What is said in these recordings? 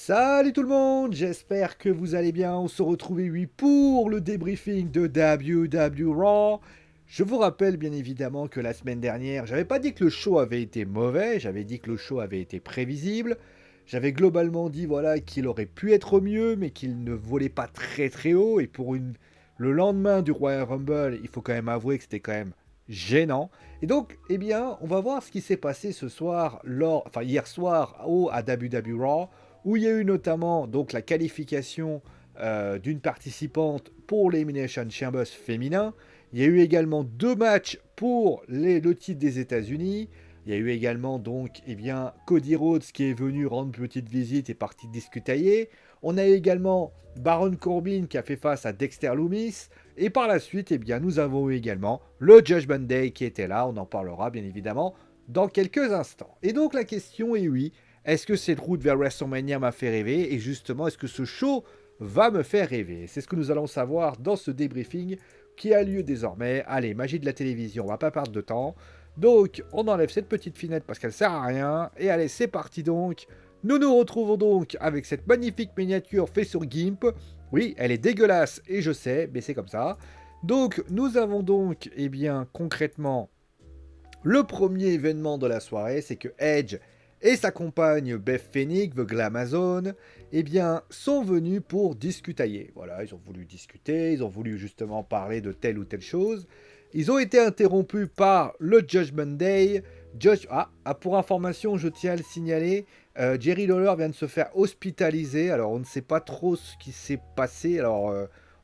Salut tout le monde, j'espère que vous allez bien. On se retrouve oui pour le débriefing de WWE Raw. Je vous rappelle bien évidemment que la semaine dernière, j'avais pas dit que le show avait été mauvais, j'avais dit que le show avait été prévisible. J'avais globalement dit voilà qu'il aurait pu être mieux, mais qu'il ne volait pas très très haut. Et le lendemain du Royal Rumble, il faut quand même avouer que c'était quand même gênant. Et donc, eh bien, on va voir ce qui s'est passé ce soir, hier soir à WWE Raw où il y a eu notamment donc la qualification d'une participante pour l'Elimination Chambers féminin. Il y a eu également deux matchs pour le titre des États-Unis. Il y a eu également donc Cody Rhodes qui est venu rendre une petite visite et parti discutailler. On a eu également Baron Corbin qui a fait face à Dexter Lumis. Et par la suite, nous avons eu également le Judgment Day qui était là. On en parlera bien évidemment dans quelques instants. Et donc la question est oui, est-ce que cette route vers WrestleMania m'a fait rêver? Et justement, est-ce que ce show va me faire rêver? C'est ce que nous allons savoir dans ce débriefing qui a lieu désormais. Allez, magie de la télévision, on va pas perdre de temps. Donc, on enlève cette petite finette parce qu'elle sert à rien. Et allez, c'est parti donc. Nous nous retrouvons donc avec cette magnifique miniature faite sur GIMP. Oui, elle est dégueulasse et je sais, mais c'est comme ça. Donc, nous avons donc, concrètement, le premier événement de la soirée, c'est que Edge et sa compagne Beth Phoenix, The Glamazon, sont venus pour discutailler. Voilà, ils ont voulu discuter, ils ont voulu justement parler de telle ou telle chose. Ils ont été interrompus par le Judgment Day. Pour information, je tiens à le signaler, Jerry Lawler vient de se faire hospitaliser. Alors, on ne sait pas trop ce qui s'est passé. Alors,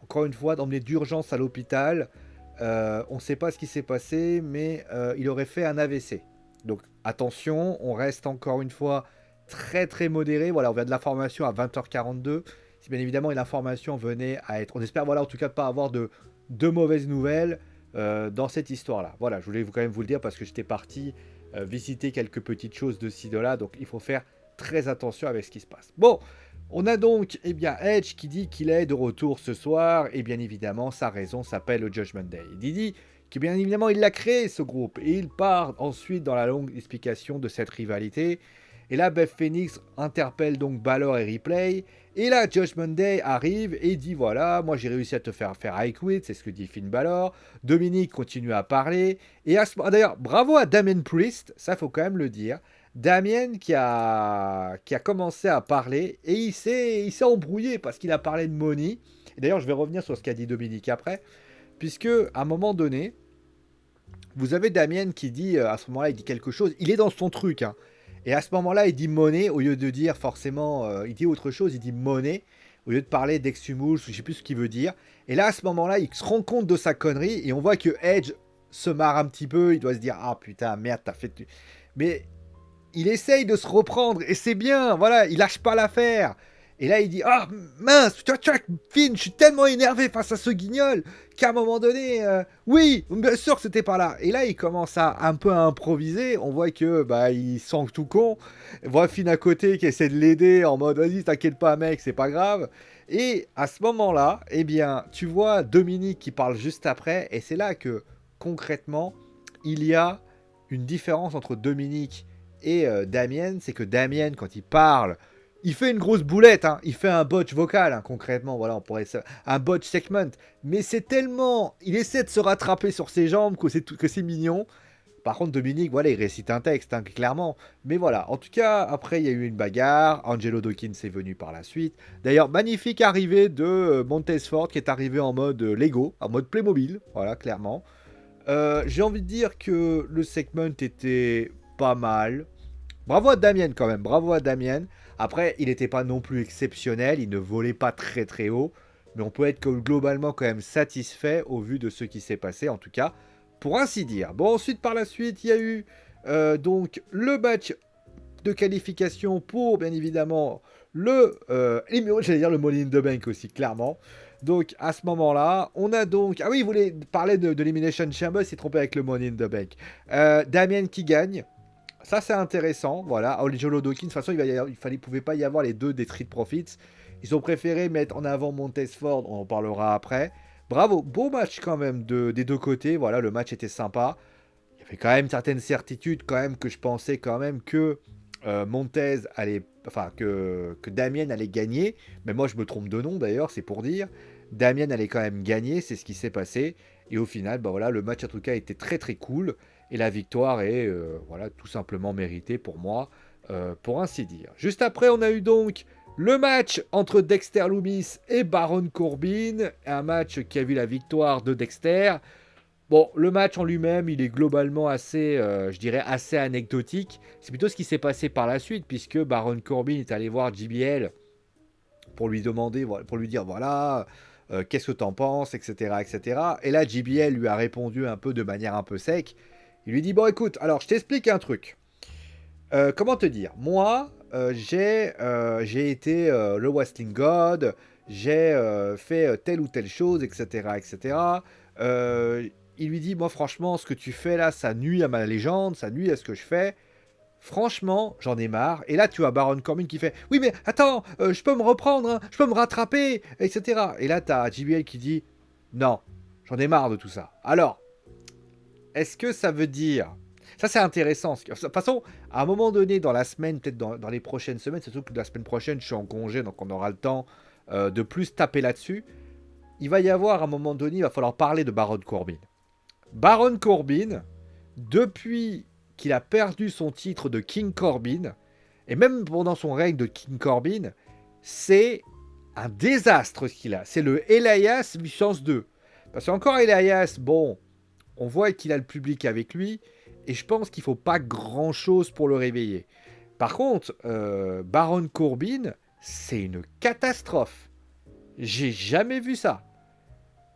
encore une fois, d'emmener d'urgence à l'hôpital. On ne sait pas ce qui s'est passé, mais il aurait fait un AVC. Donc attention, on reste encore une fois très très modéré. Voilà, on vient de l'information à 20h42. Si bien évidemment l'information venait à être... On espère voilà, en tout cas de pas avoir de mauvaises nouvelles dans cette histoire-là. Voilà, je voulais quand même vous le dire parce que j'étais parti visiter quelques petites choses de ci, de là. Donc il faut faire très attention avec ce qui se passe. Bon, on a donc Edge qui dit qu'il est de retour ce soir et bien évidemment sa raison s'appelle le Judgment Day. Il dit que bien évidemment il a créé ce groupe et il part ensuite dans la longue explication de cette rivalité. Et là Beth Phoenix interpelle donc Balor et Ripley et là Judgment Day arrive et dit voilà moi j'ai réussi à te faire I quit, c'est ce que dit Finn Balor. Dominique continue à parler et d'ailleurs bravo à Damien Priest, ça faut quand même le dire. Damien qui a commencé à parler et il s'est embrouillé parce qu'il a parlé de Money. Et d'ailleurs, je vais revenir sur ce qu'a dit Dominique après, puisque à un moment donné, vous avez Damien qui dit, à ce moment-là, il dit quelque chose, il est dans son truc, hein. Et à ce moment-là, il dit monnaie, au lieu de dire forcément, il dit autre chose, il dit monnaie, au lieu de parler d'Exhumus, je sais plus ce qu'il veut dire. Et là, à ce moment-là, il se rend compte de sa connerie, et on voit que Edge se marre un petit peu, il doit se dire, ah putain, merde, t'as fait... Mais il essaye de se reprendre et c'est bien, voilà, il lâche pas l'affaire. Et là, il dit ah mince, tu vois, Finn, je suis tellement énervé face à ce guignol qu'à un moment donné, oui, bien sûr que c'était pas là. Et là, il commence à un peu à improviser. On voit que il sent tout con. On voit Finn à côté qui essaie de l'aider en mode vas-y, t'inquiète pas, mec, c'est pas grave. Et à ce moment-là, tu vois Dominique qui parle juste après, et c'est là que concrètement, il y a une différence entre Dominique et Damien, c'est que Damien, quand il parle, il fait une grosse boulette, hein. Il fait un botch vocal, hein, concrètement, voilà, on pourrait un botch segment, mais c'est tellement, il essaie de se rattraper sur ses jambes que c'est mignon. Par contre, Dominique, voilà, il récite un texte, hein, clairement. Mais voilà, en tout cas, après, il y a eu une bagarre. Angelo Dawkins est venu par la suite. D'ailleurs, magnifique arrivée de Montez Ford qui est arrivé en mode Lego, en mode Playmobil, voilà, clairement. J'ai envie de dire que le segment était pas mal. Bravo à Damien quand même, bravo à Damien. Après, il n'était pas non plus exceptionnel, il ne volait pas très très haut, mais on peut être globalement quand même satisfait au vu de ce qui s'est passé, en tout cas, pour ainsi dire. Bon, ensuite, par la suite, il y a eu donc le match de qualification pour, bien évidemment, j'allais dire le Money in the Bank aussi, clairement. Donc, à ce moment-là, on a donc... Ah oui, il voulait parler de l'Elimination Chamber, il s'est trompé avec le Money in the Bank. Damien qui gagne. Ça, c'est intéressant. Voilà. Angelo Dawkins, de toute façon, il pouvait pas y avoir les deux des Street Profits. Ils ont préféré mettre en avant Montez Ford. On en parlera après. Bravo. Beau match quand même des deux côtés. Voilà, le match était sympa. Il y avait quand même certaines certitudes quand même que je pensais quand même que Montez allait, enfin que Damien allait gagner, mais moi je me trompe de nom d'ailleurs, c'est pour dire. Damien allait quand même gagner, c'est ce qui s'est passé. Et au final, bah voilà, le match en tout cas était très très cool. Et la victoire est voilà, tout simplement méritée pour moi, pour ainsi dire. Juste après, on a eu donc le match entre Dexter Lumis et Baron Corbin. Un match qui a vu la victoire de Dexter. Bon, le match en lui-même, il est globalement assez, je dirais, assez anecdotique. C'est plutôt ce qui s'est passé par la suite, puisque Baron Corbin est allé voir JBL pour lui demander, pour lui dire, voilà, qu'est-ce que t'en penses, etc., etc. Et là, JBL lui a répondu un peu de manière un peu sec. Il lui dit, bon, écoute, alors, je t'explique un truc. Comment te dire? Moi, j'ai été le Wrestling God, j'ai fait telle ou telle chose, etc., etc. Il lui dit, moi franchement, ce que tu fais là, ça nuit à ma légende, ça nuit à ce que je fais. Franchement, j'en ai marre. Et là, tu as Baron Corbin qui fait, oui, mais attends, je peux me reprendre, hein, je peux me rattraper, etc. Et là, tu as JBL qui dit, non, j'en ai marre de tout ça. Alors, est-ce que ça veut dire... Ça, c'est intéressant. De toute façon, à un moment donné, dans la semaine, peut-être dans les prochaines semaines, surtout que la semaine prochaine, je suis en congé, donc on aura le temps de plus taper là-dessus. Il va y avoir, à un moment donné, il va falloir parler de Baron Corbin. Baron Corbin, depuis qu'il a perdu son titre de King Corbin, et même pendant son règne de King Corbin, c'est un désastre ce qu'il a. C'est le Elias puissance 2. Parce qu'encore Elias, bon, on voit qu'il a le public avec lui, et je pense qu'il ne faut pas grand-chose pour le réveiller. Par contre, Baron Corbin, c'est une catastrophe. J'ai jamais vu ça.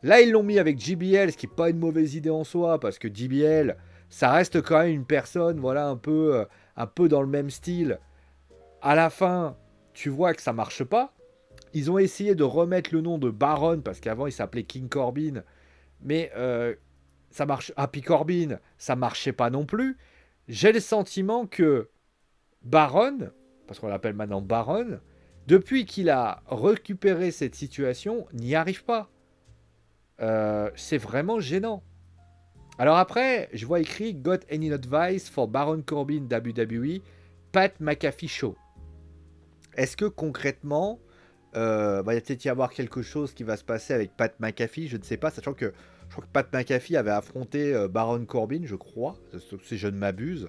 Là, ils l'ont mis avec JBL, ce qui n'est pas une mauvaise idée en soi, parce que JBL, ça reste quand même une personne, voilà, un peu dans le même style. À la fin, tu vois que ça marche pas. Ils ont essayé de remettre le nom de Baron, parce qu'avant, il s'appelait King Corbin, mais ça marche. Happy Corbin, ça marchait pas non plus. J'ai le sentiment que Baron, parce qu'on l'appelle maintenant Baron, depuis qu'il a récupéré cette situation, n'y arrive pas. C'est vraiment gênant. Alors après, je vois écrit Got any advice for Baron Corbin WWE, Pat McAfee Show. Est-ce que concrètement, il va peut-être y avoir quelque chose qui va se passer avec Pat McAfee, je ne sais pas, sachant que je crois que Pat McAfee avait affronté Baron Corbin, je crois, si je ne m'abuse.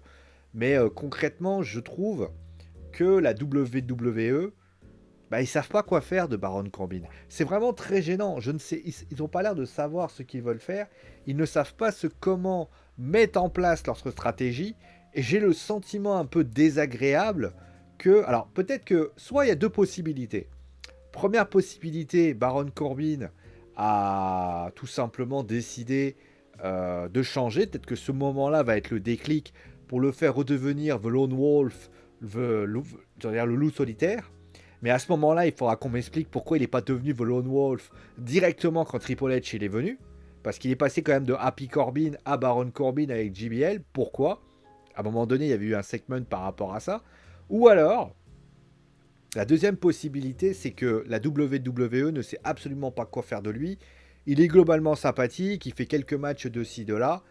Mais concrètement, je trouve que la WWE, bah, ils savent pas quoi faire de Baron Corbin. C'est vraiment très gênant. Je ne sais, ils n'ont pas l'air de savoir ce qu'ils veulent faire. Ils ne savent pas comment mettre en place leur stratégie. Et j'ai le sentiment un peu désagréable que... Alors, peut-être que... Soit il y a deux possibilités. Première possibilité, Baron Corbin a tout simplement décidé de changer. Peut-être que ce moment-là va être le déclic pour le faire redevenir The Lone Wolf, le loup solitaire. Mais à ce moment-là, il faudra qu'on m'explique pourquoi il n'est pas devenu The Lone Wolf directement quand Triple H il est venu. Parce qu'il est passé quand même de Happy Corbin à Baron Corbin avec JBL. Pourquoi? À un moment donné, il y avait eu un segment par rapport à ça. Ou alors, la deuxième possibilité, c'est que la WWE ne sait absolument pas quoi faire de lui. Il est globalement sympathique, il fait quelques matchs de ci, de là.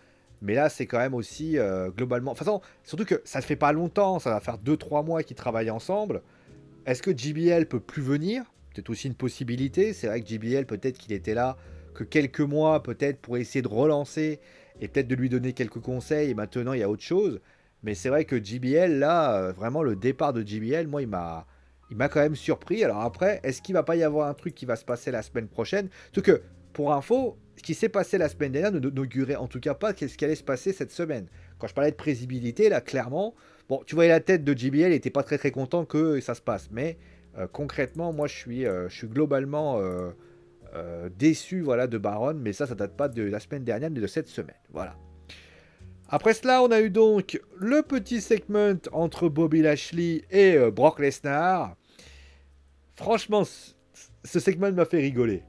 Mais là, c'est quand même aussi globalement... Enfin, surtout que ça ne fait pas longtemps, ça va faire 2-3 mois qu'ils travaillent ensemble. Est-ce que JBL peut plus venir? C'est aussi une possibilité. C'est vrai que JBL, peut-être qu'il était là que quelques mois, peut-être pour essayer de relancer et peut-être de lui donner quelques conseils. Et maintenant, il y a autre chose. Mais c'est vrai que JBL, là, vraiment, le départ de JBL, moi, il m'a quand même surpris. Alors après, est-ce qu'il va pas y avoir un truc qui va se passer la semaine prochaine? Parce que, pour info, ce qui s'est passé la semaine dernière n'augurait en tout cas pas ce qui allait se passer cette semaine. Quand je parlais de prévisibilité, là, clairement, bon, tu voyais la tête de JBL, il était pas très très content que ça se passe. Mais concrètement, moi, je suis globalement déçu, voilà, de Baron. Mais ça date pas de la semaine dernière, mais de cette semaine. Voilà. Après cela, on a eu donc le petit segment entre Bobby Lashley et Brock Lesnar. Franchement, ce segment m'a fait rigoler.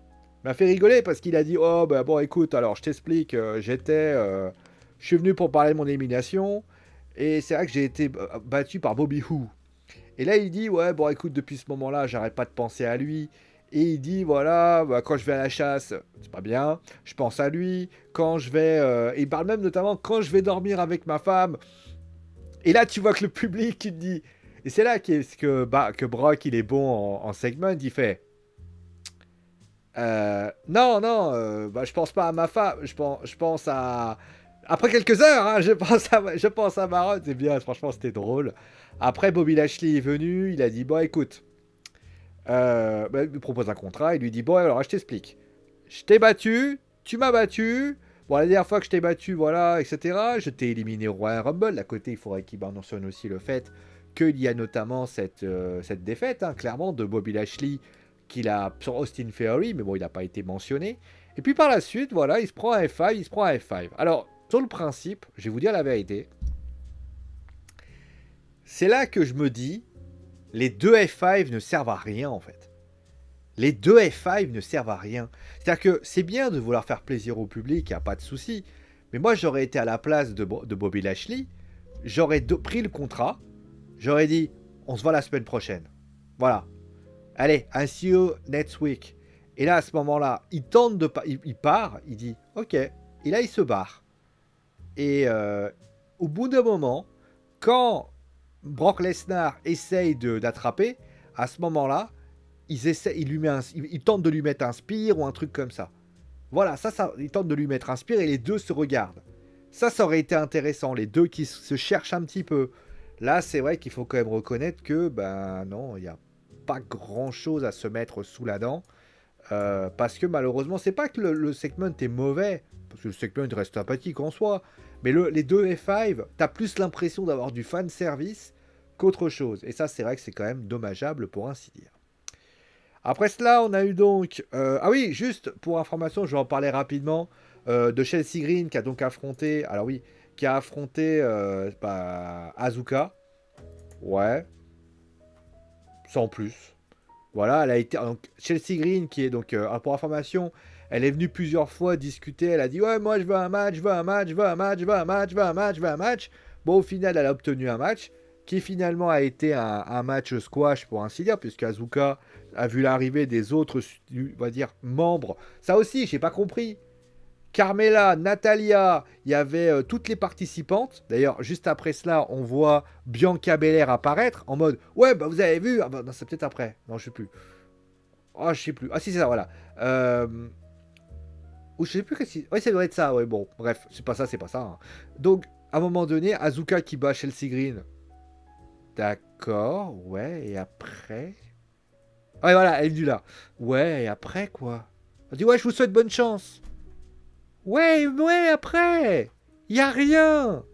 M'a fait rigoler parce qu'il a dit, oh bah bon, écoute, alors je t'explique, je suis venu pour parler de mon élimination et c'est vrai que j'ai été battu par Bobby Who. Et là il dit, ouais, bon écoute, depuis ce moment-là, j'arrête pas de penser à lui. Et il dit, voilà, bah, quand je vais à la chasse, c'est pas bien, je pense à lui. Quand je vais... il parle même notamment quand je vais dormir avec ma femme. Et là, tu vois que le public, il te dit, Et c'est là que Brock, il est bon en segment. Il fait non, non, je pense pas à ma femme. Je pense à. Après quelques heures, hein, je pense à Baron. C'est bien, franchement, c'était drôle. Après, Bobby Lashley est venu. Il a dit bon, écoute, il lui propose un contrat. Il lui dit bon, alors, je t'explique. Je t'ai battu, tu m'as battu. Bon, la dernière fois que je t'ai battu, voilà, etc. Je t'ai éliminé au Royal Rumble. À côté, il faudrait qu'il mentionne aussi le fait qu'il y a notamment cette défaite, hein, clairement, de Bobby Lashley qu'il a sur Austin Theory, mais bon, il n'a pas été mentionné. Et puis par la suite, voilà, il se prend un F5. Alors, sur le principe, je vais vous dire la vérité. C'est là que je me dis, les deux F5 ne servent à rien, en fait. Les deux F5 ne servent à rien. C'est-à-dire que c'est bien de vouloir faire plaisir au public, il n'y a pas de souci. Mais moi, j'aurais été à la place de Bobby Lashley, j'aurais pris le contrat, j'aurais dit, on se voit la semaine prochaine. Voilà. Allez, I see you next week. Et là, à ce moment-là, il tente de il part, il dit, ok. Et là, il se barre. Et au bout d'un moment, quand Brock Lesnar essaye d'attraper, à ce moment-là, il tente de lui mettre un spear ou un truc comme ça. Voilà, il tente de lui mettre un spear et les deux se regardent. Ça aurait été intéressant, les deux qui se cherchent un petit peu. Là, c'est vrai qu'il faut quand même reconnaître que, ben non, il n'y a pas grand-chose à se mettre sous la dent. Parce que malheureusement, c'est pas que le segment est mauvais, parce que le segment reste sympathique en soi, mais les deux F5, t'as plus l'impression d'avoir du fan service qu'autre chose. Et ça, c'est vrai que c'est quand même dommageable pour ainsi dire. Après cela, on a eu donc... ah oui, juste pour information, je vais en parler rapidement, de Chelsea Green qui a donc affronté... Alors oui, qui a affronté Asuka. Ouais. Sans plus. Voilà, elle a été... Donc, Chelsea Green, qui est donc... pour information, elle est venue plusieurs fois discuter. Elle a dit, ouais, moi je veux un match, je veux un match, je veux un match, je veux un match, je veux un match, je veux un match. Bon, au final, elle a obtenu un match qui finalement a été un match squash pour ainsi dire, puisque Asuka a vu l'arrivée des autres, on va dire, membres. Ça aussi, j'ai pas compris. Carmella, Natalia, il y avait toutes les participantes. D'ailleurs, juste après cela, on voit Bianca Belair apparaître en mode ouais, bah vous avez vu. Ah bah non, c'est peut-être après. Non, je sais plus. Oh, je sais plus. Ah si, c'est ça, voilà. Ou je sais plus qu'est-ce que... Ouais, ça doit être ça. Ouais, bon, bref, c'est pas ça, c'est pas ça. Hein. Donc, à un moment donné, Asuka qui bat Chelsea Green. D'accord, ouais, et après... Ouais, voilà, elle est venue là. Ouais, et après, quoi? Elle dit, ouais, je vous souhaite bonne chance. Ouais, après y a rien.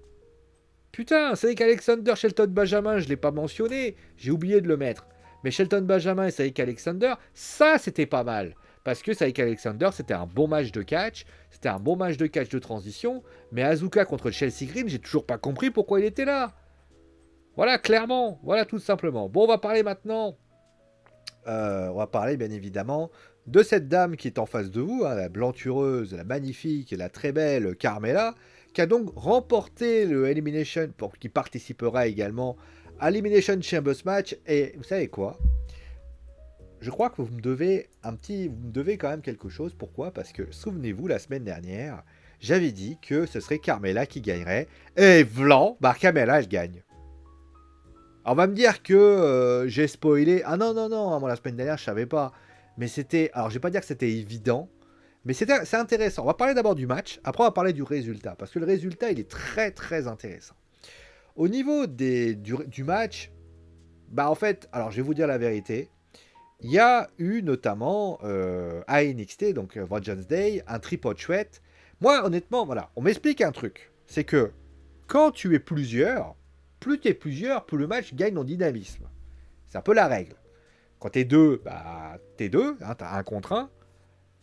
Putain, c'est qu'Alexander Shelton Benjamin, je l'ai pas mentionné. J'ai oublié de le mettre. Mais Shelton Benjamin et Cedric Alexander, ça, c'était pas mal. Parce que Cedric Alexander, c'était un bon match de catch. C'était un bon match de catch de transition. Mais Asuka contre Chelsea Green, j'ai toujours pas compris pourquoi il était là. Voilà, clairement. Voilà, tout simplement. Bon, on va parler maintenant. On va parler, bien évidemment, de cette dame qui est en face de vous, hein, la blantureuse, la magnifique et la très belle Carmella, qui a donc remporté le Elimination, qui participera également à l'Elimination Chambers match. Et vous savez quoi? Je crois que vous me devez quand même quelque chose. Pourquoi? Parce que, souvenez-vous, la semaine dernière, j'avais dit que ce serait Carmella qui gagnerait. Et vlan, bah Carmella, elle gagne. Alors, on va me dire que j'ai spoilé. Ah non, non, non, moi la semaine dernière, je savais pas. Mais c'était. Alors, je vais pas dire que c'était évident. Mais c'est intéressant. On va parler d'abord du match. Après, on va parler du résultat. Parce que le résultat, il est très, très intéressant. Au niveau du match, bah en fait, alors je vais vous dire la vérité. Il y a eu notamment à NXT, donc Vengeance Day, un triple threat. Moi, honnêtement, voilà, on m'explique un truc. C'est que quand tu es plusieurs, plus le match gagne en dynamisme. C'est un peu la règle. Quand t'es deux, bah t'es deux, hein, t'as un contre un.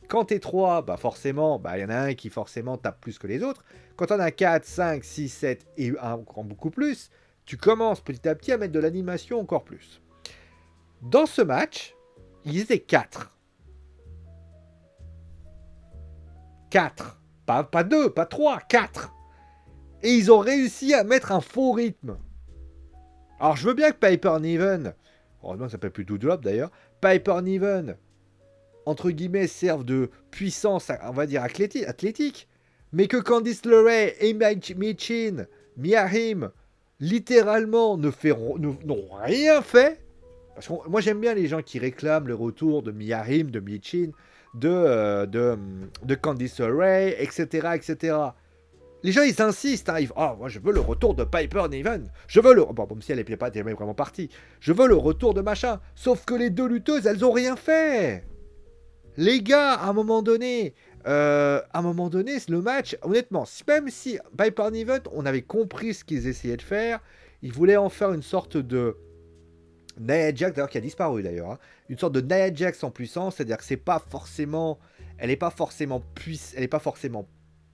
Quand t'es trois, bah forcément, bah il y en a un qui forcément tape plus que les autres. Quand t'en as 4, 5, 6, 7 et un encore beaucoup plus, tu commences petit à petit à mettre de l'animation encore plus. Dans ce match, ils étaient 4. 4. Pas 2, pas 3, 4. Et ils ont réussi à mettre un faux rythme. Alors je veux bien que Piper Niven, heureusement ça s'appelle plus Doudrop d'ailleurs, Piper Niven, entre guillemets, serve de puissance, on va dire, athlétique, mais que Candice LeRae et Michin, Mia Haim littéralement n'ont rien fait. Parce que moi j'aime bien les gens qui réclament le retour de Mia Haim, de Michin, de Candice LeRae, etc., etc. Les gens ils insistent, hein, moi je veux le retour de Piper Niven, je veux le... Bon, même si elle n'est pas vraiment partie, je veux le retour de machin. Sauf que les deux lutteuses, elles ont rien fait. Les gars, à un moment donné, le match, honnêtement, même si Piper Niven, on avait compris ce qu'ils essayaient de faire, ils voulaient en faire une sorte de Nia Jax, d'ailleurs qui a disparu d'ailleurs, hein, une sorte de Nia Jax en puissance, c'est-à-dire que c'est pas forcément, elle n'est pas forcément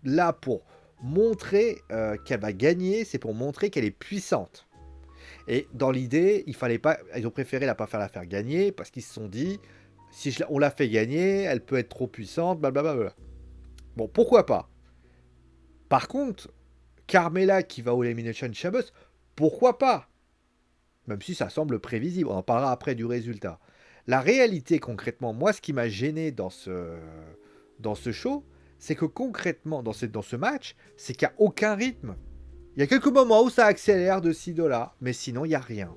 là pour montrer qu'elle va gagner, c'est pour montrer qu'elle est puissante. Et dans l'idée, ils ont préféré la faire gagner parce qu'ils se sont dit, si on la fait gagner, elle peut être trop puissante, blablabla. Bon, pourquoi pas. Par contre, Carmella qui va au Elimination Chamber, pourquoi pas. Même si ça semble prévisible, on en parlera après du résultat. La réalité, concrètement, moi, ce qui m'a gêné dans ce show, c'est que concrètement, dans ce match, c'est qu'il n'y a aucun rythme. Il y a quelques moments où ça accélère de ci, de là, mais sinon, il n'y a rien.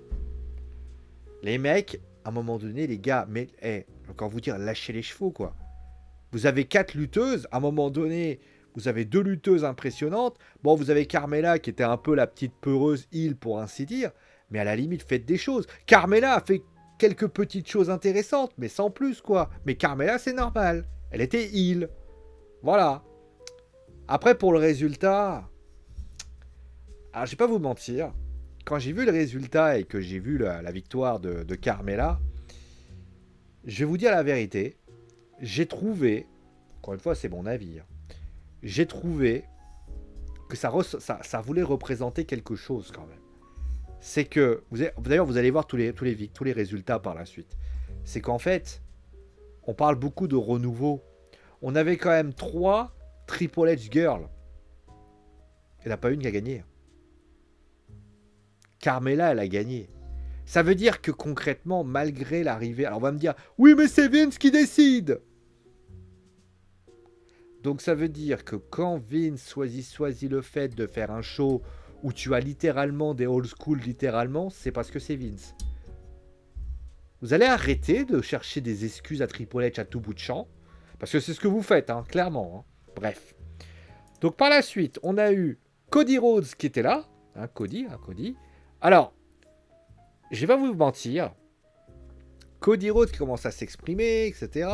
Les mecs, à un moment donné, les gars, mais, encore vous dire, lâchez les chevaux, quoi. Vous avez 4 lutteuses, à un moment donné, vous avez 2 lutteuses impressionnantes. Bon, vous avez Carmella qui était un peu la petite peureuse heel, pour ainsi dire, mais à la limite, faites des choses. Carmella a fait quelques petites choses intéressantes, mais sans plus, quoi. Mais Carmella, c'est normal. Elle était heel. Voilà. Après, pour le résultat... Alors, je vais pas vous mentir. Quand j'ai vu le résultat et que j'ai vu la victoire de Carmella, je vais vous dire la vérité. J'ai trouvé, encore une fois, c'est mon avis, hein, j'ai trouvé que ça voulait représenter quelque chose quand même. C'est que, d'ailleurs, vous allez voir tous les résultats par la suite. C'est qu'en fait, on parle beaucoup de renouveau. On avait quand même 3 Triple H Girls. Il n'y en a pas une qui a gagné. Carmella, elle a gagné. Ça veut dire que concrètement, malgré l'arrivée... Alors on va me dire, oui mais c'est Vince qui décide. Donc ça veut dire que quand Vince choisit le fait de faire un show où tu as littéralement des old school, littéralement, c'est parce que c'est Vince. Vous allez arrêter de chercher des excuses à Triple H à tout bout de champ, parce que c'est ce que vous faites, hein, clairement. Hein. Bref. Donc par la suite, on a eu Cody Rhodes qui était là. Hein, Cody. Alors, je vais pas vous mentir. Cody Rhodes qui commence à s'exprimer, etc.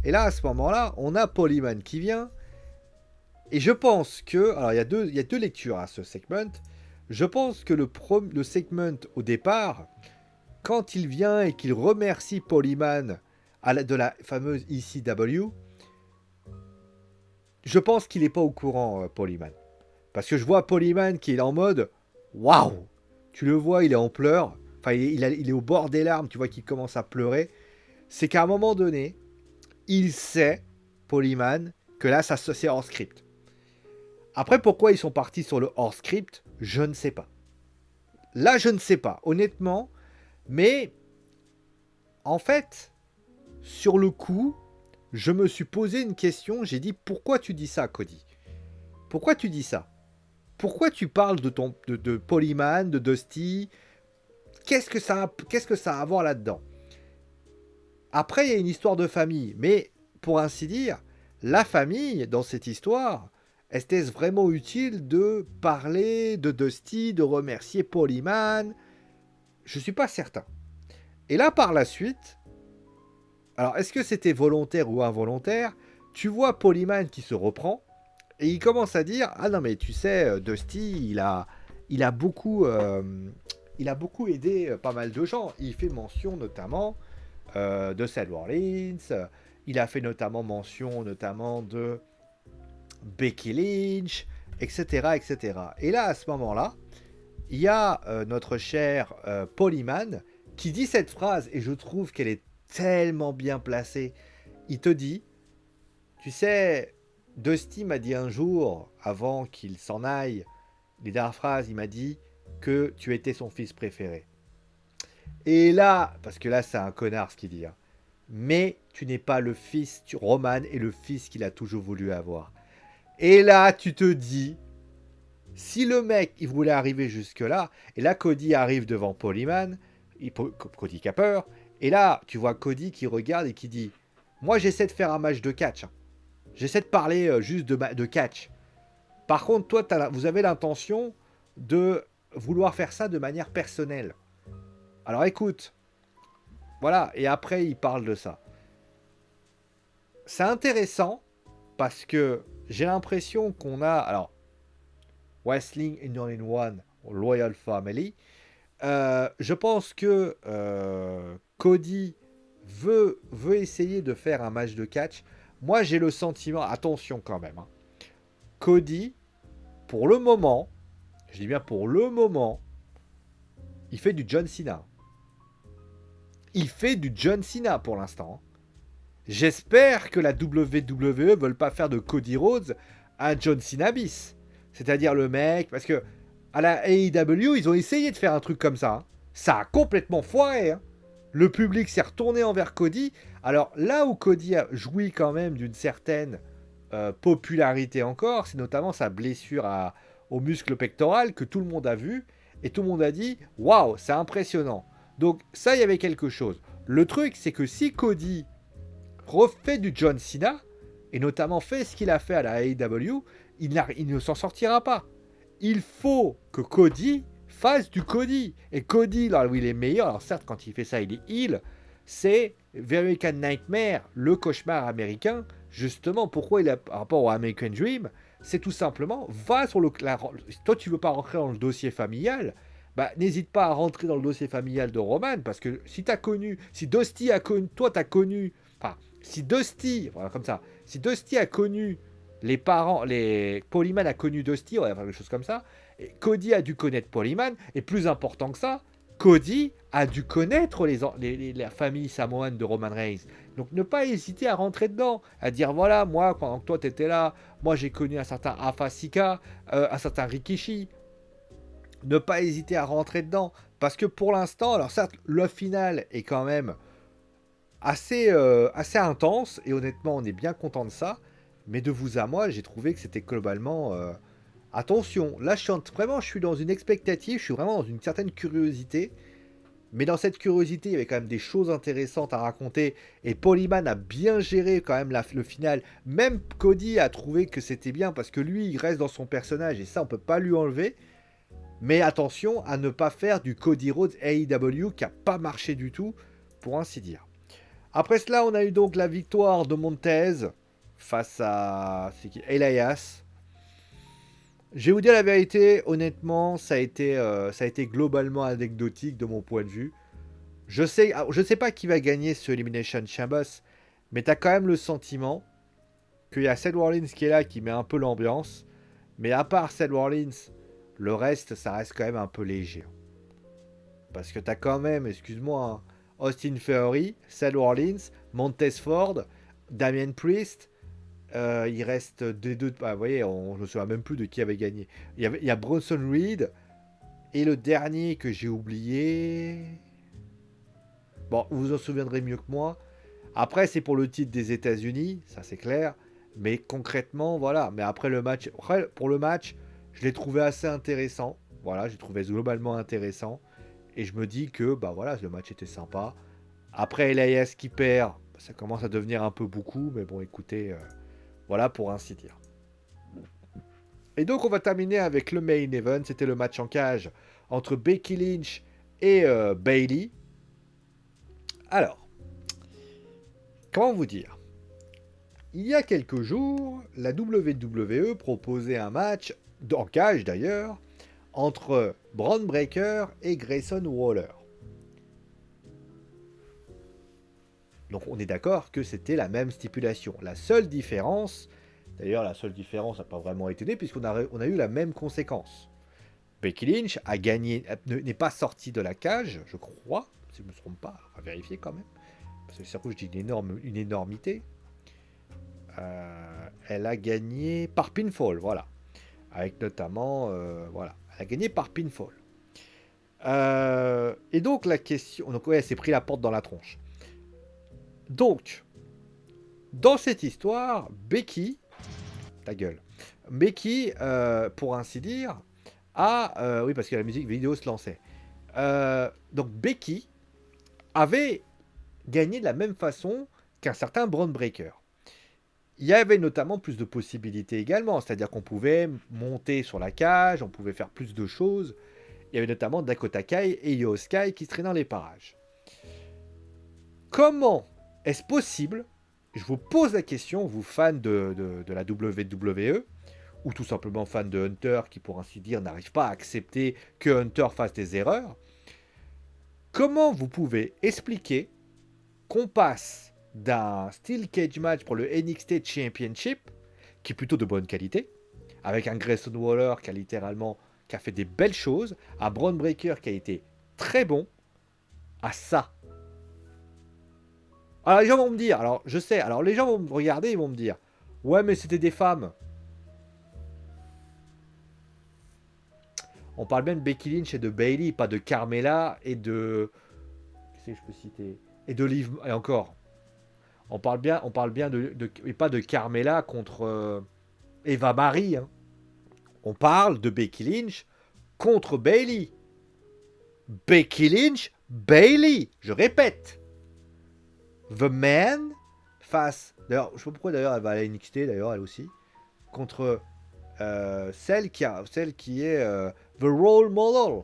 Et là, à ce moment-là, on a Paul Heyman qui vient. Et je pense que... Alors, il y a deux lectures à ce segment. Je pense que le segment, au départ, quand il vient et qu'il remercie Paul Heyman de la fameuse ECW, je pense qu'il n'est pas au courant, Paul Heyman. Parce que je vois Paul Heyman qui est en mode... Waouh! Tu le vois, il est en pleurs. Enfin, il est au bord des larmes. Tu vois qu'il commence à pleurer. C'est qu'à un moment donné, il sait, Paul Heyman, que là, c'est hors script. Après, pourquoi ils sont partis sur le hors script, je ne sais pas. Là, je ne sais pas, honnêtement. Mais, en fait, sur le coup, je me suis posé une question. J'ai dit, pourquoi tu dis ça, Cody? Pourquoi tu dis ça? Pourquoi tu parles de Paul Heyman, de Dusty? Qu'est-ce que ça a à voir là-dedans? Après, il y a une histoire de famille. Mais, pour ainsi dire, la famille, dans cette histoire, est-ce vraiment utile de parler de Dusty, de remercier Paul Heyman? Je ne suis pas certain. Et là, par la suite, alors, est-ce que c'était volontaire ou involontaire? Tu vois Paul Heyman qui se reprend, et il commence à dire, ah non mais tu sais, Dusty, il a beaucoup aidé pas mal de gens. Il fait mention notamment de Seth Rollins, il a fait notamment mention de Becky Lynch, etc., etc. Et là, à ce moment-là, il y a notre cher Paul Heyman qui dit cette phrase, et je trouve qu'elle est tellement bien placée. Il te dit, tu sais... Dusty m'a dit un jour, avant qu'il s'en aille, les dernières phrases, il m'a dit que tu étais son fils préféré. Et là, parce que là, c'est un connard ce qu'il dit, hein, mais tu n'es pas le fils, Roman est le fils qu'il a toujours voulu avoir. Et là, tu te dis, Si le mec, il voulait arriver jusque-là, et là, Cody arrive devant Polyman, Cody Capper, et là, tu vois Cody qui regarde et qui dit « Moi, j'essaie de faire un match de catch. Hein. J'essaie de parler juste de catch. Par contre, toi, vous avez l'intention de vouloir faire ça de manière personnelle. Alors écoute, voilà, et après, il parle de ça. C'est intéressant, parce que j'ai l'impression qu'on a... Alors, Wrestling in One, Loyal Family. Je pense que Cody veut essayer de faire un match de catch. Moi, j'ai le sentiment, attention quand même, hein. Cody, pour le moment, je dis bien pour le moment, il fait du John Cena. Il fait du John Cena pour l'instant. J'espère que la WWE veulent pas faire de Cody Rhodes un John Cena bis. C'est-à-dire le mec, parce que à la AEW, ils ont essayé de faire un truc comme ça. Hein. Ça a complètement foiré. Hein. Le public s'est retourné envers Cody. Alors là où Cody a joui quand même d'une certaine popularité encore, c'est notamment sa blessure au muscle pectoral que tout le monde a vu. Et tout le monde a dit « Waouh, c'est impressionnant ». Donc ça, il y avait quelque chose. Le truc, c'est que si Cody refait du John Cena, et notamment fait ce qu'il a fait à la AEW, il ne s'en sortira pas. Il faut que Cody fasse du Cody. Et Cody, là où il est meilleur, alors certes, quand il fait ça, il est heel, c'est American Nightmare, le cauchemar américain. Justement, pourquoi il a par rapport au American Dream, c'est tout simplement, va sur toi, tu veux pas rentrer dans le dossier familial, bah, n'hésite pas à rentrer dans le dossier familial de Roman, parce que si Dusty a connu, toi t'as connu, enfin, si Dusty, voilà, comme ça, si Dusty a connu les parents, Polyman a connu Dusty, on va faire des choses comme ça, et Cody a dû connaître Polyman, et plus important que ça, Cody a dû connaître la famille samoane de Roman Reigns. Donc ne pas hésiter à rentrer dedans, à dire voilà, moi, pendant que toi t'étais là, moi j'ai connu un certain Afasika, un certain Rikishi. Ne pas hésiter à rentrer dedans, parce que pour l'instant, alors certes, le final est quand même assez intense, et honnêtement, on est bien content de ça, mais de vous à moi, j'ai trouvé que c'était globalement... attention, là, je suis dans une expectative, je suis vraiment dans une certaine curiosité, mais dans cette curiosité, il y avait quand même des choses intéressantes à raconter, et Polyman a bien géré quand même le final. Même Cody a trouvé que c'était bien, parce que lui, il reste dans son personnage, et ça, on peut pas lui enlever. Mais attention à ne pas faire du Cody Rhodes AEW qui n'a pas marché du tout, pour ainsi dire. Après cela, on a eu donc la victoire de Montez face à Elias. Je vais vous dire la vérité, honnêtement, ça a été globalement anecdotique de mon point de vue. Je sais pas qui va gagner ce Elimination Chamber, mais tu as quand même le sentiment qu'il y a Seth Rollins qui est là, qui met un peu l'ambiance. Mais à part Seth Rollins, le reste, ça reste quand même un peu léger. Parce que tu as quand même, excuse-moi, hein, Austin Theory, Seth Rollins, Montez Ford, Damien Priest. Il reste des deux. Bah, vous voyez, je ne me souviens même plus de qui avait gagné. Il y a Bronson Reed. Et le dernier que j'ai oublié. Bon, vous vous en souviendrez mieux que moi. Après, c'est pour le titre des États-Unis, ça c'est clair. Mais concrètement, voilà. Mais après le match, pour le match, je l'ai trouvé assez intéressant. Voilà, j'ai trouvé globalement intéressant. Et je me dis que, bah voilà, le match était sympa. Après, Elias qui perd, ça commence à devenir un peu beaucoup. Mais bon, écoutez, voilà pour ainsi dire. Et donc, on va terminer avec le main event. C'était le match en cage entre Becky Lynch et Bayley. Alors, comment vous dire ? Il y a quelques jours, la WWE proposait un match, en cage d'ailleurs, entre Bron Breakker et Grayson Waller. Donc on est d'accord que c'était la même stipulation. La seule différence, d'ailleurs la seule différence n'a pas vraiment été née puisqu'on a eu la même conséquence. Becky Lynch a gagné, n'est pas sortie de la cage, je crois, si je ne me trompe pas, on va vérifier quand même, parce que c'est sûr que je dis une énormité. Elle a gagné par pinfall, voilà. Avec notamment, voilà, elle a gagné par pinfall. Et donc la question, donc ouais, elle s'est pris la porte dans la tronche. Donc, dans cette histoire, Becky, ta gueule, Becky, pour ainsi dire, oui, parce que la musique vidéo se lançait. Donc Becky avait gagné de la même façon qu'un certain Braun Breaker. Il y avait notamment plus de possibilités également, c'est-à-dire qu'on pouvait monter sur la cage, on pouvait faire plus de choses. Il y avait notamment Dakota Kai et Io Sky qui seraient dans les parages. Comment est-ce possible, je vous pose la question, vous fans de la WWE, ou tout simplement fans de Hunter qui, pour ainsi dire, n'arrivent pas à accepter que Hunter fasse des erreurs, comment vous pouvez expliquer qu'on passe d'un Steel Cage match pour le NXT Championship, qui est plutôt de bonne qualité, avec un Grayson Waller qui a fait des belles choses, un Braun Breaker qui a été très bon, à ça. Alors les gens vont me dire, alors je sais, alors les gens vont me regarder, ils vont me dire, ouais mais c'était des femmes. On parle bien de Becky Lynch et de Bayley, pas de Carmella et de... Qu'est-ce que je peux citer? Et de Liv... Et encore. On parle bien et pas de Carmella contre Eva Marie. Hein. On parle de Becky Lynch contre Bayley. Becky Lynch, Bayley. Je répète. The Man face... D'ailleurs, je sais pas pourquoi d'ailleurs elle va à la NXT, d'ailleurs, elle aussi. Contre celle qui est The Role Model.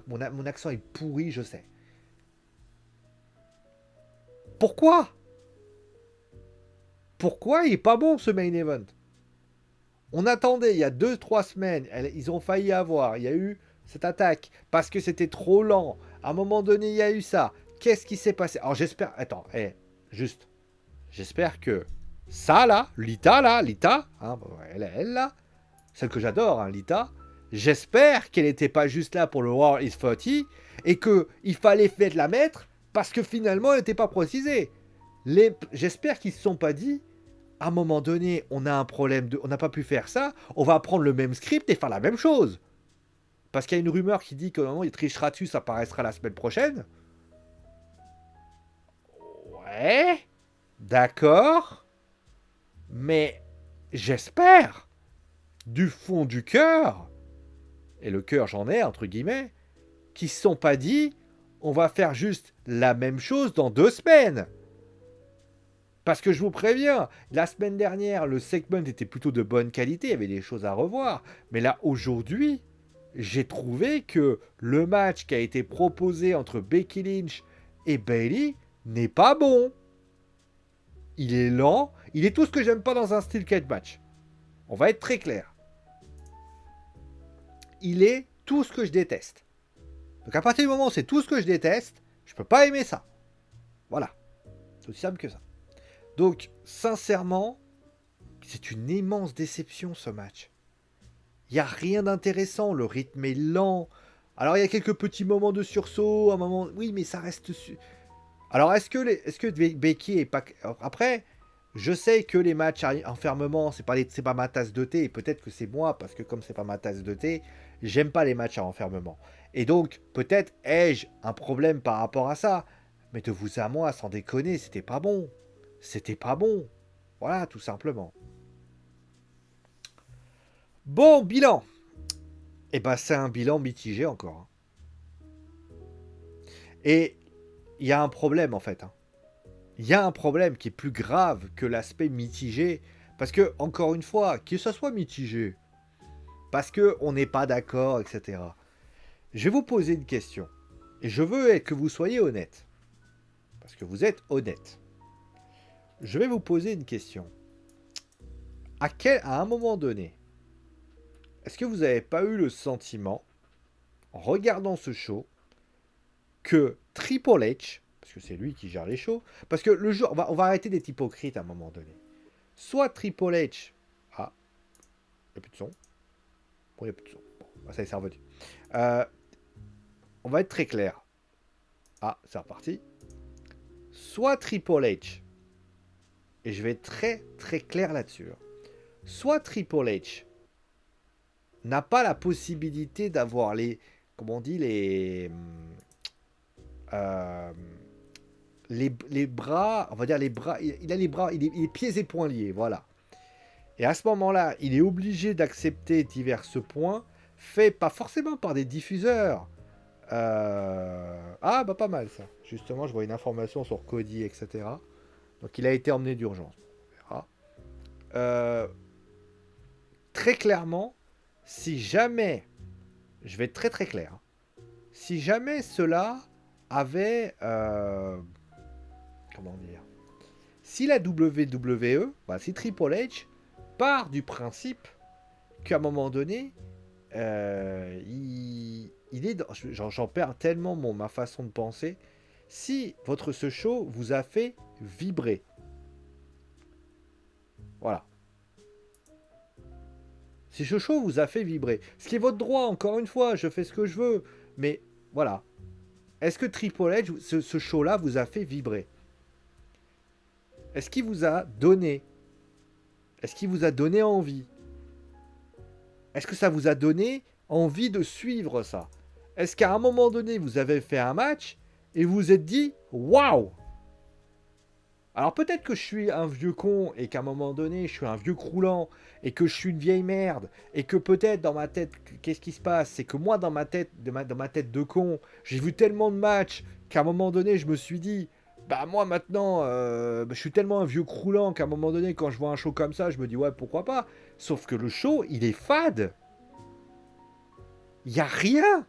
Mon accent est pourri, je sais. Pourquoi Pourquoi il est pas bon ce main event? On attendait il y a 2-3 semaines, ils ont failli avoir, il y a eu cette attaque parce que c'était trop lent. À un moment donné, il y a eu ça. Qu'est-ce qui s'est passé? Alors j'espère, attends, juste, j'espère que ça là, Lita, hein, elle là, celle que j'adore, hein, Lita. J'espère qu'elle n'était pas juste là pour le War is 40 et qu'il fallait faire la mettre parce que finalement elle n'était pas précisée. J'espère qu'ils ne se sont pas dit, à un moment donné, on a un problème, on n'a pas pu faire ça, on va prendre le même script et faire la même chose. Parce qu'il y a une rumeur qui dit que non, il trichera dessus, ça apparaîtra la semaine prochaine. Ouais, d'accord, mais j'espère, du fond du cœur, et le cœur j'en ai, entre guillemets, qui se sont pas dit, on va faire juste la même chose dans 2 semaines. Parce que je vous préviens, la semaine dernière, le segment était plutôt de bonne qualité, il y avait des choses à revoir. Mais là, aujourd'hui, j'ai trouvé que le match qui a été proposé entre Becky Lynch et Bayley n'est pas bon. Il est lent, il est tout ce que j'aime pas dans un steel cage match. On va être très clair. Il est tout ce que je déteste. Donc à partir du moment où c'est tout ce que je déteste, je peux pas aimer ça. Voilà. C'est aussi simple que ça. Donc, sincèrement, c'est une immense déception ce match. Il n'y a rien d'intéressant, le rythme est lent. Alors il y a quelques petits moments de sursaut, un moment... Oui, mais ça reste... Alors est-ce que Becky est pas... Après, je sais que les matchs à enfermement, c'est pas ma tasse de thé, et peut-être que c'est moi, parce que comme c'est pas ma tasse de thé, j'aime pas les matchs à enfermement. Et donc, peut-être ai-je un problème par rapport à ça. Mais de vous à moi, sans déconner, c'était pas bon. C'était pas bon. Voilà, tout simplement. Bon, bilan. Eh ben, c'est un bilan mitigé encore. Et il y a un problème, en fait. Il y a un problème qui est plus grave que l'aspect mitigé. Parce que, encore une fois, que ça soit mitigé, parce qu'on n'est pas d'accord, etc. Je vais vous poser une question. Et je veux que vous soyez honnête. Parce que vous êtes honnête. Je vais vous poser une question. À un moment donné, est-ce que vous n'avez pas eu le sentiment, en regardant ce show, que Triple H, parce que c'est lui qui gère les shows, parce que le jeu, on va arrêter d'être hypocrite à un moment donné. Soit Triple H, ah, il n'y a plus de son. Bon, il n'y a plus de son. Bon, ça y est, c'est revenu. On va être très clair. Ah, c'est reparti. Soit Triple H, et je vais être très très clair là-dessus. Soit Triple H n'a pas la possibilité d'avoir comment on dit, les bras, on va dire les bras, il a les bras, il est pieds et poings liés, voilà. Et à ce moment-là, il est obligé d'accepter divers points faits pas forcément par des diffuseurs. Ah, bah pas mal ça. Justement, je vois une information sur Cody, etc. Donc il a été emmené d'urgence. On verra. Très clairement, si jamais, je vais être très très clair, hein, si jamais cela avait, comment dire, si la WWE, bah, si Triple H part du principe qu'à un moment donné, il est dans, j'en perds tellement ma façon de penser. Si ce show vous a fait vibrer, voilà. Si ce show vous a fait vibrer, ce qui est votre droit, encore une fois, je fais ce que je veux, mais voilà. Est-ce que Triple H, ce show-là, vous a fait vibrer? Est-ce qu'il vous a donné? Est-ce qu'il vous a donné envie? Est-ce que ça vous a donné envie de suivre ça? Est-ce qu'à un moment donné, vous avez fait un match et vous vous êtes dit « Waouh !» Alors peut-être que je suis un vieux con et qu'à un moment donné, je suis un vieux croulant et que je suis une vieille merde et que peut-être dans ma tête, qu'est-ce qui se passe? C'est que moi, dans ma tête, dans ma tête de con, j'ai vu tellement de matchs qu'à un moment donné, je me suis dit bah moi maintenant, je suis tellement un vieux croulant qu'à un moment donné, quand je vois un show comme ça, je me dis ouais, pourquoi pas. Sauf que le show, il est fade. Il y a rien.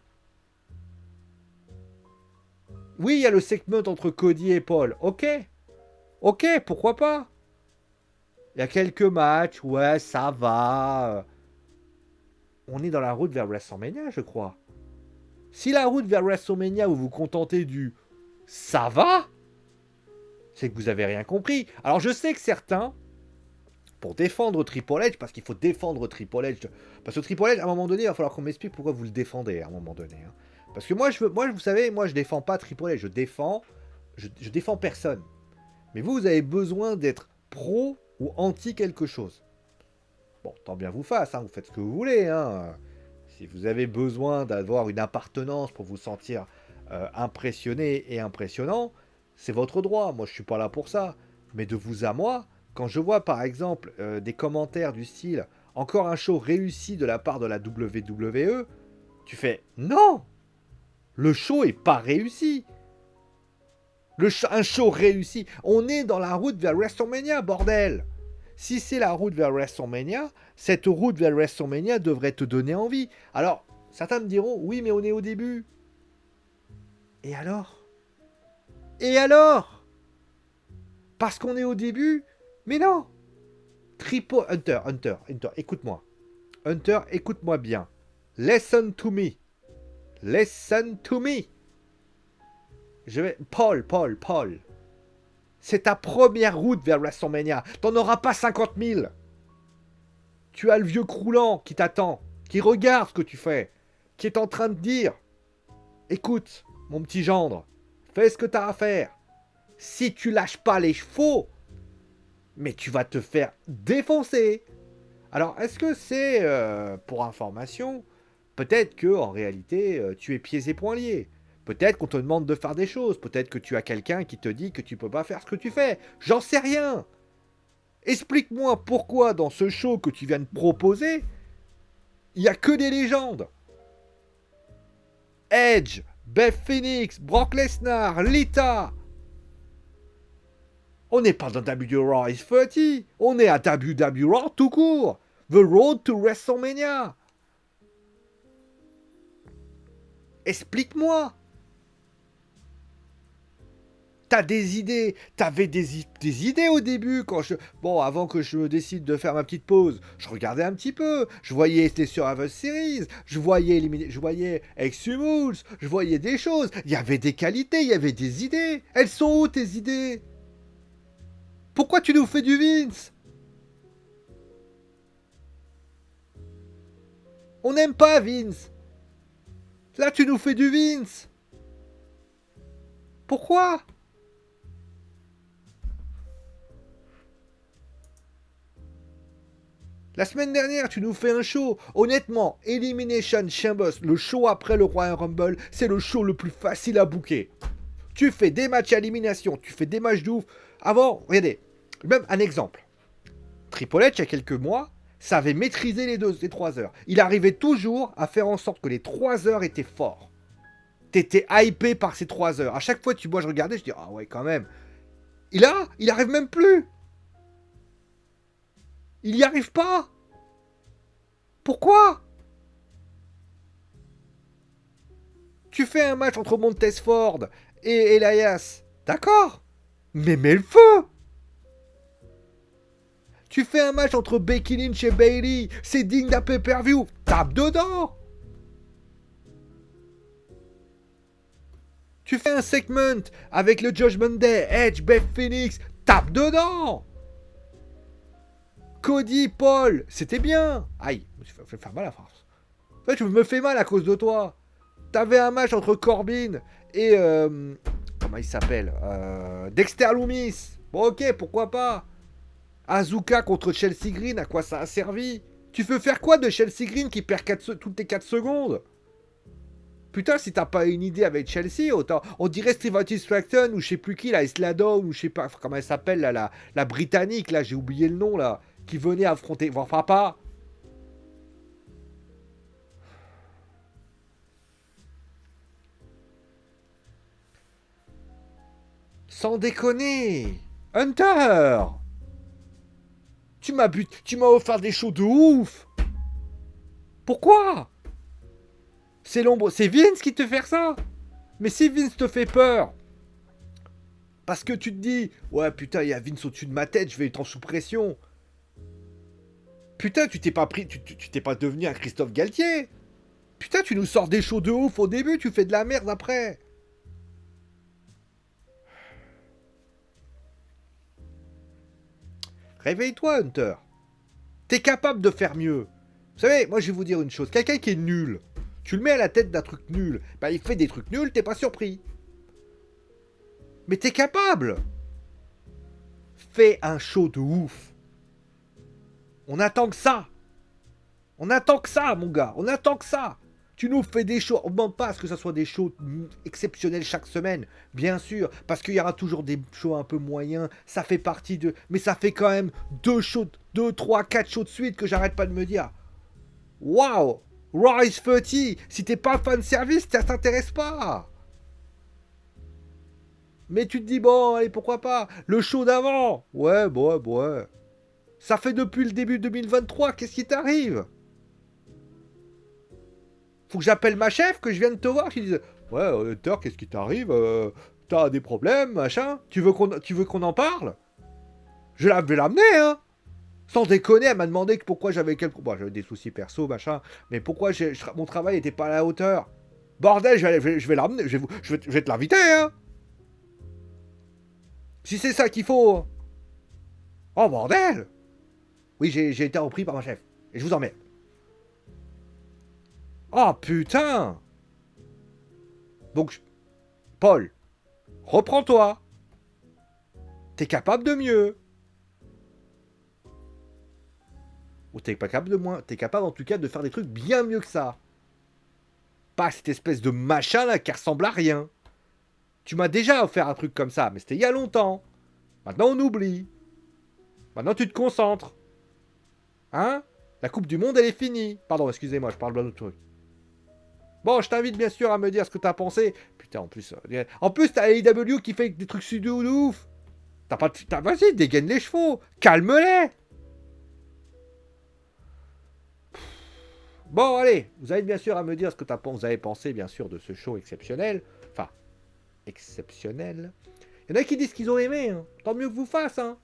Oui, il y a le segment entre Cody et Paul. Ok, pourquoi pas. Il y a quelques matchs, ouais, ça va. On est dans la route vers WrestleMania, je crois. Si la route vers WrestleMania, vous vous contentez du ça va, c'est que vous avez rien compris. Alors je sais que certains, pour défendre Triple H, parce qu'il faut défendre Triple H, parce que Triple H, à un moment donné, il va falloir qu'on m'explique pourquoi vous le défendez à un moment donné. Hein. Parce que moi, vous savez, moi je défends pas Triple H, je défends personne. Mais vous avez besoin d'être pro ou anti quelque chose. Bon, tant bien vous fasse, hein, vous faites ce que vous voulez. Hein. Si vous avez besoin d'avoir une appartenance pour vous sentir impressionné et impressionnant, c'est votre droit. Moi, je suis pas là pour ça. Mais de vous à moi, quand je vois par exemple des commentaires du style « Encore un show réussi de la part de la WWE », tu fais « Non ! Le show est pas réussi !» Un show réussi. On est dans la route vers WrestleMania, bordel. Si c'est la route vers WrestleMania, cette route vers WrestleMania devrait te donner envie. Alors, certains me diront, oui, mais on est au début. Et alors? Et alors? Parce qu'on est au début? Mais non. Hunter, écoute-moi. Hunter, écoute-moi bien. Listen to me. Listen to me. Paul. C'est ta première route vers WrestleMania. T'en auras pas 50 000. Tu as le vieux croulant qui t'attend, qui regarde ce que tu fais, qui est en train de dire « Écoute, mon petit gendre, fais ce que t'as à faire. Si tu lâches pas les chevaux, mais tu vas te faire défoncer. » Alors, est-ce que c'est, pour information, peut-être que en réalité, tu es pieds et poings liés. Peut-être qu'on te demande de faire des choses. Peut-être que tu as quelqu'un qui te dit que tu peux pas faire ce que tu fais. J'en sais rien. Explique-moi pourquoi dans ce show que tu viens de proposer, il n'y a que des légendes. Edge, Beth Phoenix, Brock Lesnar, Lita. On n'est pas dans WWE Raw is 30. On est à WWE Raw tout court. The Road to WrestleMania. Explique-moi. T'as des idées, t'avais des idées au début avant que je me décide de faire ma petite pause, je regardais un petit peu, je voyais c'était sur Avengers Series, je voyais Extreme, je voyais des choses, il y avait des qualités, il y avait des idées. Elles sont où tes idées? Pourquoi tu nous fais du Vince? On n'aime pas Vince. Là tu nous fais du Vince. Pourquoi? La semaine dernière, tu nous fais un show. Honnêtement, Elimination Chamber, le show après le Royal Rumble, c'est le show le plus facile à booker. Tu fais des matchs à élimination, tu fais des matchs de ouf. Avant, regardez, même un exemple. Triple H, il y a quelques mois, savait maîtriser les 3 heures. Il arrivait toujours à faire en sorte que les 3 heures étaient forts. T'étais hypé par ces 3 heures. À chaque fois, moi, je regardais, je dis, ah ouais, quand même. Et là, il arrive même plus. Il n'y arrive pas. Pourquoi? Tu fais un match entre Montesford et Elias. D'accord. Mais mets le feu. Tu fais un match entre Becky Lynch et Bayley. C'est digne d'un pay-per-view. Tape dedans. Tu fais un segment avec le Judgment Day, Edge, Beth Phoenix. Tape dedans. Cody, Paul, c'était bien. Aïe, je vais faire mal à force. En fait, je me fais mal à cause de toi. T'avais un match entre Corbin et... comment il s'appelle Dexter Loomis. Bon, ok, pourquoi pas. Azuka contre Chelsea Green, à quoi ça a servi? Tu veux faire quoi de Chelsea Green qui perd toutes les 4 secondes? Putain, si t'as pas une idée avec Chelsea, autant... On dirait Steve Stratton ou je sais plus qui, là, Esladon, ou je sais pas comment elle s'appelle, là, la Britannique, là, j'ai oublié le nom, là, qui venait affronter... Enfin, pas... Sans déconner, Hunter, tu m'as offert des shows de ouf. Pourquoi? C'est l'ombre, c'est Vince qui te fait ça. Mais si Vince te fait peur, parce que tu te dis, ouais putain, il y a Vince au-dessus de ma tête, je vais être en sous pression. Putain, tu t'es pas pris, tu t'es pas devenu un Christophe Galtier. Putain, tu nous sors des shows de ouf au début, tu fais de la merde après. Réveille-toi, Hunter. T'es capable de faire mieux. Vous savez, moi je vais vous dire une chose. Quelqu'un qui est nul, tu le mets à la tête d'un truc nul. Bah il fait des trucs nuls, t'es pas surpris. Mais t'es capable. Fais un show de ouf. On attend que ça. On attend que ça, mon gars. On attend que ça. Tu nous fais des shows. On ne demande pas à ce que ça soit des shows exceptionnels chaque semaine. Bien sûr. Parce qu'il y aura toujours des shows un peu moyens. Ça fait partie de... Mais ça fait quand même 2, 3, 4 shows de suite que j'arrête pas de me dire. Waouh, Raw is 30. Si t'es pas fan service, ça t'intéresse pas. Mais tu te dis, bon, allez, pourquoi pas. Le show d'avant. Ouais, bon, ouais. Ça fait depuis le début 2023. Qu'est-ce qui t'arrive? Faut que j'appelle ma chef, que je vienne te voir. Je dis, ouais, Hunter, qu'est-ce qui t'arrive? T'as des problèmes, machin? Tu veux qu'on en parle? Je vais l'amener, hein. Sans déconner, elle m'a demandé pourquoi j'avais bon, j'avais des soucis perso, machin, mais pourquoi mon travail n'était pas à la hauteur. Bordel, je vais l'amener, je vais te l'inviter, hein. Si c'est ça qu'il faut. Oh, bordel. Oui, j'ai été repris par ma chef. Et je vous emmerde. Oh, putain. Donc, Paul, reprends-toi. T'es capable de mieux. Ou t'es pas capable de moins. T'es capable en tout cas de faire des trucs bien mieux que ça. Pas cette espèce de machin là qui ressemble à rien. Tu m'as déjà offert un truc comme ça, mais c'était il y a longtemps. Maintenant on oublie. Maintenant tu te concentres. Hein? La Coupe du Monde elle est finie. Pardon, excusez-moi, je parle d'un autre truc. Bon, je t'invite bien sûr à me dire ce que t'as pensé. Putain, en plus t'as AEW qui fait des trucs de ouf. Vas-y, dégaine les chevaux. Calme-les. Bon, allez, vous avez bien sûr à me dire ce que vous avez pensé, bien sûr, de ce show exceptionnel. Enfin, exceptionnel. Il y en a qui disent qu'ils ont aimé, hein. Tant mieux que vous fasse, hein.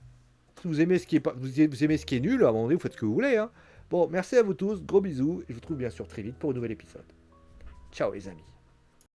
Si vous aimez ce qui est pas, vous aimez ce qui est nul, à un moment donné, vous faites ce que vous voulez, hein. Bon, merci à vous tous, gros bisous, et je vous retrouve bien sûr très vite pour un nouvel épisode. Ciao les amis.